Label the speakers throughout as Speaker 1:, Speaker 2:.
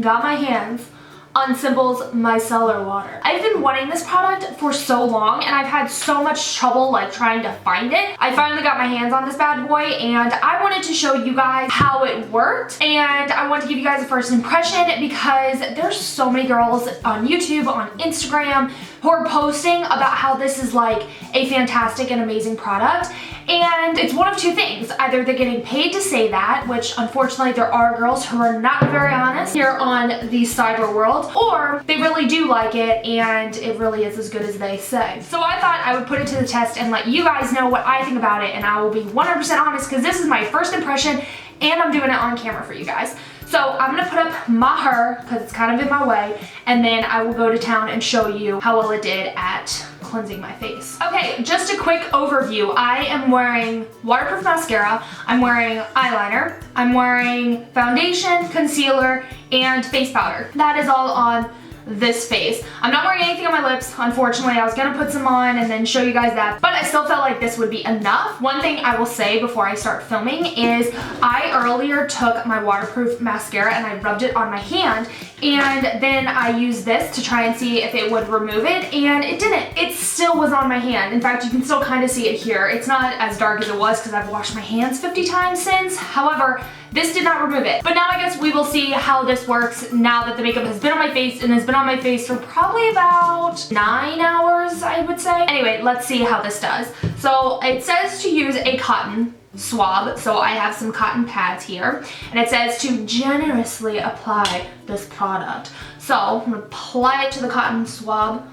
Speaker 1: got my hands on Simple's Micellar Water. I've been wanting this product for so long and I've had so much trouble like trying to find it. I finally got my hands on this bad boy and I wanted to show you guys how it worked, and I want to give you guys a first impression because there's so many girls on YouTube, on Instagram, who are posting about how this is like a fantastic and amazing product. And it's one of two things. Either they're getting paid to say that, which unfortunately there are girls who are not very honest here on the cyber world, or they really do like it and it really is as good as they say. So I thought I would put it to the test and let you guys know what I think about it, and I will be 100% honest because this is my first impression and I'm doing it on camera for you guys. So I'm gonna put up my hair because it's kind of in my way, and then I will go to town and show you how well it did at cleansing my face. Okay, just a quick overview. I am wearing waterproof mascara, I'm wearing eyeliner, I'm wearing foundation, concealer, and face powder. That is all on this face. I'm not wearing anything on my lips, unfortunately. I was gonna put some on and then show you guys that, but I still felt like this would be enough. One thing I will say before I start filming is I earlier took my waterproof mascara and I rubbed it on my hand, and then I used this to try and see if it would remove it, and it didn't. It still was on my hand. In fact, you can still kind of see it here. It's not as dark as it was because I've washed my hands 50 times since. However, this did not remove it. But now I guess we will see how this works now that the makeup has been on my face and has been on my face for probably about 9 hours, I would say. Anyway, let's see how this does. So it says to use a cotton swab, so I have some cotton pads here, and it says to generously apply this product. So I'm gonna apply it to the cotton swab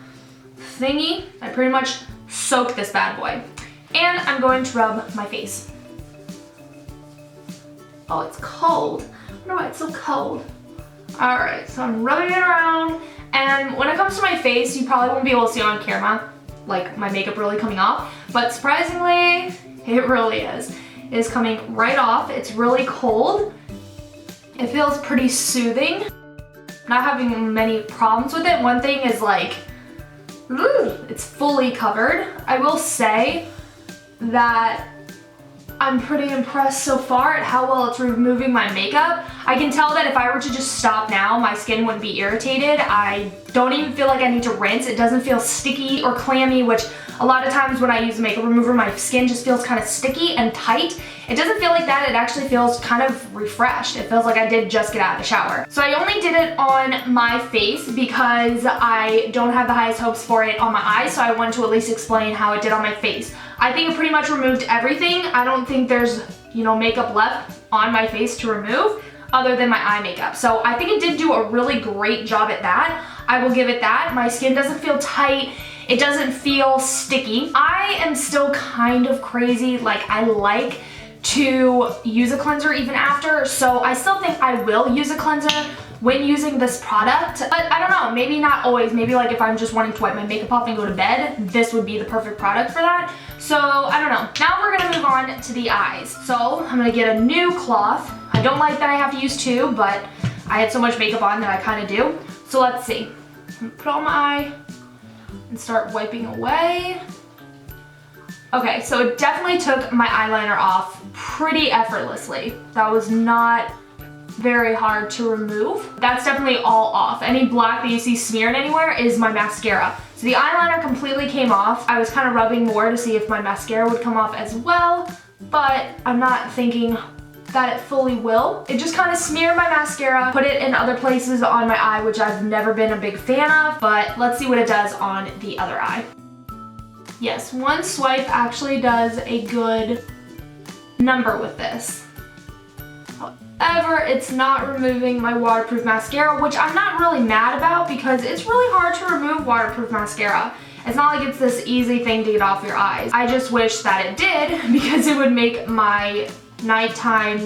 Speaker 1: thingy. I pretty much soak this bad boy, and I'm going to rub my face. Oh, it's cold. I wonder why it's so cold. All right, so I'm rubbing it around, and when it comes to my face, you probably won't be able to see on camera, like my makeup really coming off, but surprisingly, it really is. It is coming right off. It's really cold. It feels pretty soothing. Not having many problems with it. One thing is like, it's fully covered. I will say that I'm pretty impressed so far at how well it's removing my makeup. I can tell that if I were to just stop now, my skin wouldn't be irritated. I don't even feel like I need to rinse. It doesn't feel sticky or clammy, which a lot of times when I use a makeup remover, my skin just feels kind of sticky and tight. It doesn't feel like that. It actually feels kind of refreshed. It feels like I did just get out of the shower. So I only did it on my face because I don't have the highest hopes for it on my eyes, so I wanted to at least explain how it did on my face. I think it pretty much removed everything. I don't think there's, makeup left on my face to remove other than my eye makeup. So I think it did do a really great job at that. I will give it that. My skin doesn't feel tight. It doesn't feel sticky. I am still kind of crazy. Like, I like to use a cleanser even after, so I still think I will use a cleanser when using this product, but I don't know, maybe not always. Maybe like if I'm just wanting to wipe my makeup off and go to bed, this would be the perfect product for that. So I don't know. Now we're gonna move on to the eyes. So I'm gonna get a new cloth. I don't like that I have to use two, but I had so much makeup on that I kind of do. So let's see. I'm gonna put it on my eye and start wiping away. Okay, so it definitely took my eyeliner off pretty effortlessly. That was not very hard to remove. That's definitely all off. Any black that you see smeared anywhere is my mascara. So the eyeliner completely came off. I was kind of rubbing more to see if my mascara would come off as well, but I'm not thinking that it fully will. It just kind of smeared my mascara, put it in other places on my eye, which I've never been a big fan of, but let's see what it does on the other eye. Yes, one swipe actually does a good number with this. However, it's not removing my waterproof mascara, which I'm not really mad about because it's really hard to remove waterproof mascara. It's not like it's this easy thing to get off your eyes. I just wish that it did because it would make my nighttime,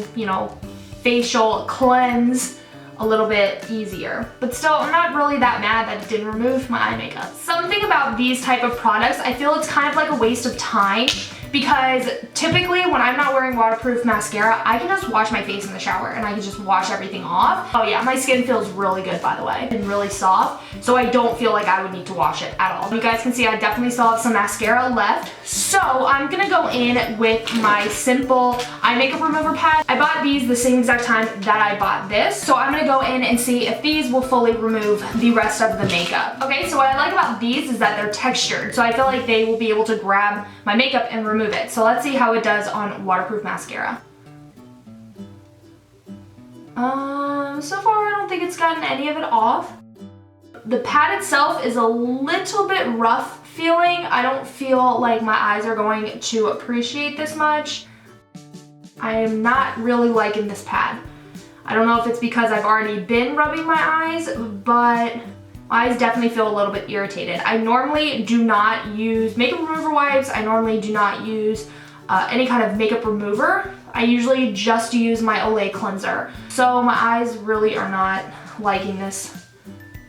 Speaker 1: facial cleanse a little bit easier. But still, I'm not really that mad that it didn't remove my eye makeup. Something about these type of products, I feel it's kind of like a waste of time because typically when I'm not wearing waterproof mascara, I can just wash my face in the shower and I can just wash everything off. Oh yeah, my skin feels really good, by the way, and really soft, so I don't feel like I would need to wash it at all. You guys can see I definitely still have some mascara left, so I'm gonna go in with my Simple eye makeup remover pad. I bought these the same exact time that I bought this, so I'm gonna go in and see if these will fully remove the rest of the makeup. Okay, so what I like about these is that they're textured, so I feel like they will be able to grab my makeup and remove it. So let's see how it does on waterproof mascara. So far I don't think it's gotten any of it off. The pad itself is a little bit rough feeling. I don't feel like my eyes are going to appreciate this much. I am not really liking this pad. I don't know if it's because I've already been rubbing my eyes, but my eyes definitely feel a little bit irritated. I normally do not use makeup remover wipes. I normally do not use any kind of makeup remover. I usually just use my Olay cleanser. So my eyes really are not liking this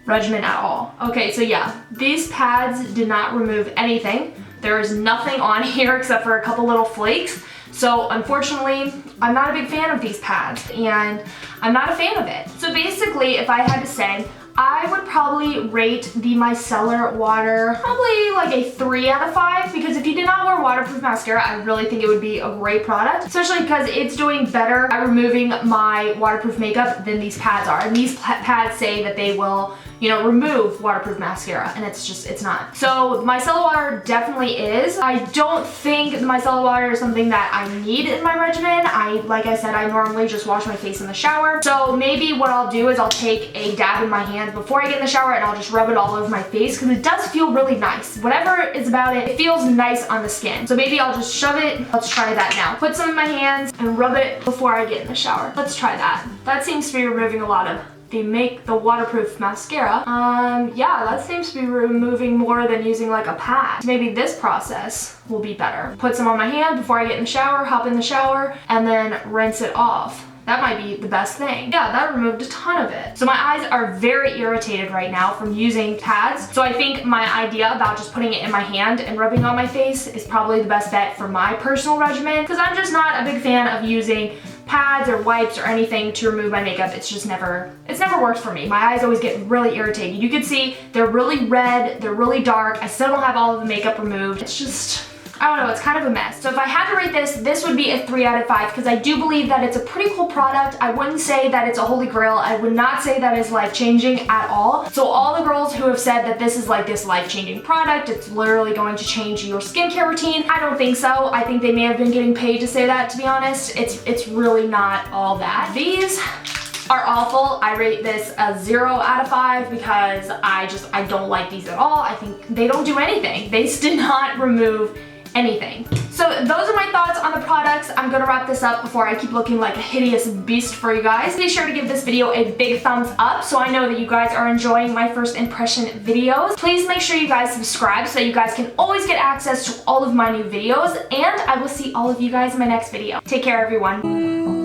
Speaker 1: regimen at all. Okay, so yeah, these pads did not remove anything. There is nothing on here except for a couple little flakes. So unfortunately, I'm not a big fan of these pads and I'm not a fan of it. So basically, if I had to say, I would probably rate the micellar water probably like a 3 out of 5, because if you did not wear waterproof mascara, I really think it would be a great product, especially because it's doing better at removing my waterproof makeup than these pads are. And these pads say that they will, you know, remove waterproof mascara, and it's not. So the micellar water definitely is. I don't think the micellar water is something that I need in my regimen. Like I said, I normally just wash my face in the shower. So maybe what I'll do is I'll take a dab in my hand before I get in the shower and I'll just rub it all over my face, because it does feel really nice. Whatever is about it, it feels nice on the skin. So maybe I'll just shove it. Let's try that now. Put some in my hands and rub it before I get in the shower. Let's try that. That seems to be removing a lot of the waterproof mascara. Yeah, that seems to be removing more than using like a pad. Maybe this process will be better. Put some on my hand before I get in the shower, hop in the shower, and then rinse it off. That might be the best thing. Yeah, that removed a ton of it. So my eyes are very irritated right now from using pads. So I think my idea about just putting it in my hand and rubbing on my face is probably the best bet for my personal regimen, because I'm just not a big fan of using pads or wipes or anything to remove my makeup. It's never worked for me. My eyes always get really irritated. You can see they're really red, they're really dark. I still don't have all of the makeup removed. It's just, I don't know, it's kind of a mess. So if I had to rate this, this would be a 3 out of 5, because I do believe that it's a pretty cool product. I wouldn't say that it's a holy grail. I would not say that it's life-changing at all. So all the girls who have said that this is like this life-changing product, it's literally going to change your skincare routine, I don't think so. I think they may have been getting paid to say that, to be honest. It's really not all that. These are awful. I rate this a 0 out of 5 because I don't like these at all. I think they don't do anything. They did not remove anything. So those are my thoughts on the products. I'm gonna wrap this up before I keep looking like a hideous beast for you guys. Be sure to give this video a big thumbs up so I know that you guys are enjoying my first impression videos. Please make sure you guys subscribe so that you guys can always get access to all of my new videos, and I will see all of you guys in my next video. Take care, everyone.